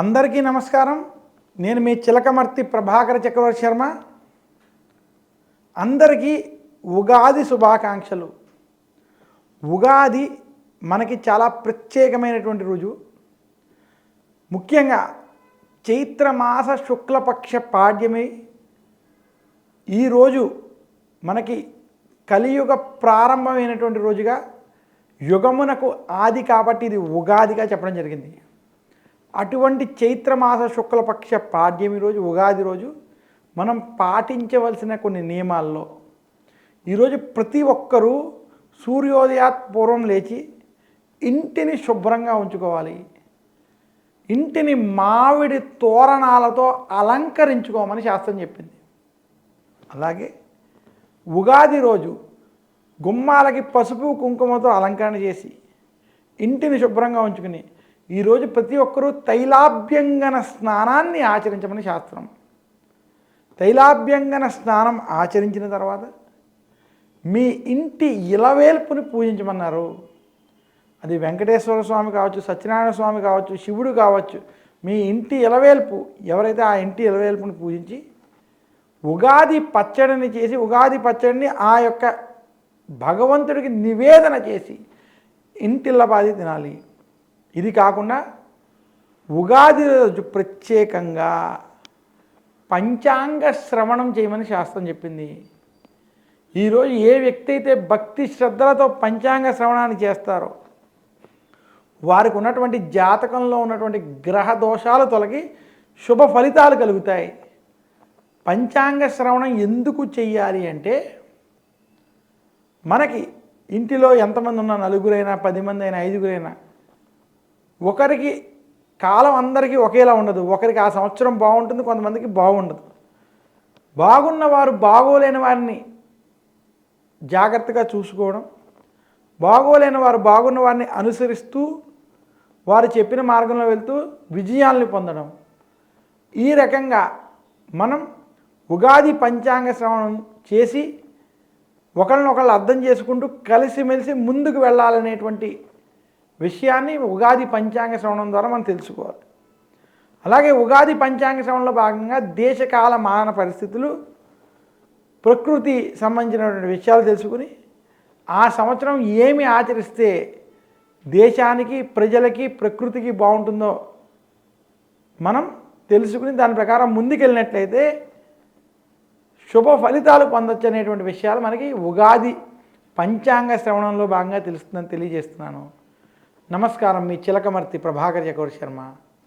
అందరికీ నమస్కారం. నేను మీ చిలకమర్తి ప్రభాకర చక్రవర్తి శర్మ. అందరికీ ఉగాది శుభాకాంక్షలు. ఉగాది మనకి చాలా ప్రత్యేకమైనటువంటి రోజు. ముఖ్యంగా చైత్రమాస శుక్లపక్ష పాడ్యమి ఈరోజు మనకి కలియుగ ప్రారంభమైనటువంటి రోజుగా, యుగమునకు ఆది కాబట్టి ఇది ఉగాదిగా చెప్పడం జరిగింది. అటువంటి చైత్రమాస శుక్లపక్ష పాడ్యమి రోజు, ఉగాది రోజు మనం పాటించవలసిన కొన్ని నియమాల్లో ఈరోజు ప్రతి ఒక్కరూ సూర్యోదయాత్ పూర్వం లేచి ఇంటిని శుభ్రంగా ఉంచుకోవాలి. ఇంటిని మామిడి తోరణాలతో అలంకరించుకోమని శాస్త్రం చెప్పింది. అలాగే ఉగాది రోజు గుమ్మాలకి పసుపు కుంకుమతో అలంకరణ చేసి ఇంటిని శుభ్రంగా ఉంచుకుని ఈరోజు ప్రతి ఒక్కరూ తైలాభ్యంగన స్నానాన్ని ఆచరించమని శాస్త్రం. తైలాభ్యంగన స్నానం ఆచరించిన తర్వాత మీ ఇంటి ఇలవేల్పుని పూజించమన్నారు. అది వెంకటేశ్వర స్వామి కావచ్చు, సత్యనారాయణ స్వామి కావచ్చు, శివుడు కావచ్చు. మీ ఇంటి ఇలవేల్పు ఎవరైతే ఆ ఇంటి ఇలవేల్పుని పూజించి ఉగాది పచ్చడిని చేసి, ఉగాది పచ్చడిని ఆ యొక్క భగవంతుడికి నివేదన చేసి ఇంటిల్లపాది తినాలి. ఇది కాకుండా ఉగాది రోజు ప్రత్యేకంగా పంచాంగ శ్రవణం చేయమని శాస్త్రం చెప్పింది. ఈరోజు ఏ వ్యక్తి అయితే భక్తి శ్రద్ధలతో పంచాంగ శ్రవణాన్ని చేస్తారో వారికి ఉన్నటువంటి జాతకంలో ఉన్నటువంటి గ్రహ దోషాలు తొలగి శుభ ఫలితాలు కలుగుతాయి. పంచాంగ శ్రవణం ఎందుకు చెయ్యాలి అంటే, మనకి ఇంటిలో ఎంతమంది ఉన్నా, నలుగురైనా 10 మంది అయినా 5గురైనా, ఒకరికి కాలం అందరికీ ఒకేలా ఉండదు. ఒకరికి ఆ సంవత్సరం బాగుంటుంది, కొంతమందికి బాగుండదు. బాగున్నవారు బాగోలేని వారిని జాగ్రత్తగా చూసుకోవడం, బాగోలేని వారు బాగున్న వారిని అనుసరిస్తూ వారు చెప్పిన మార్గంలో వెళ్తూ విజయాల్ని పొందడం. ఈ రకంగా మనం ఉగాది పంచాంగ శ్రవణం చేసి ఒకరినొకళ్ళు అర్థం చేసుకుంటూ కలిసిమెలిసి ముందుకు వెళ్ళాలనేటువంటి విషయాన్ని ఉగాది పంచాంగ శ్రవణం ద్వారా మనం తెలుసుకోవాలి. అలాగే ఉగాది పంచాంగ శ్రవణంలో భాగంగా దేశకాల మాన పరిస్థితులు, ప్రకృతి సంబంధించినటువంటి విషయాలు తెలుసుకుని ఆ సంవత్సరం ఏమి ఆచరిస్తే దేశానికి, ప్రజలకి, ప్రకృతికి బాగుంటుందో మనం తెలుసుకుని దాని ప్రకారం ముందుకెళ్ళినట్లయితే శుభ ఫలితాలు పొందొచ్చు అనేటువంటి విషయాలు మనకి ఉగాది పంచాంగ శ్రవణంలో భాగంగా తెలుస్తుందని తెలియజేస్తున్నాను. నమస్కారం. మీ చిలకమర్తి ప్రభాకర్ చక్రవర్తి శర్మ.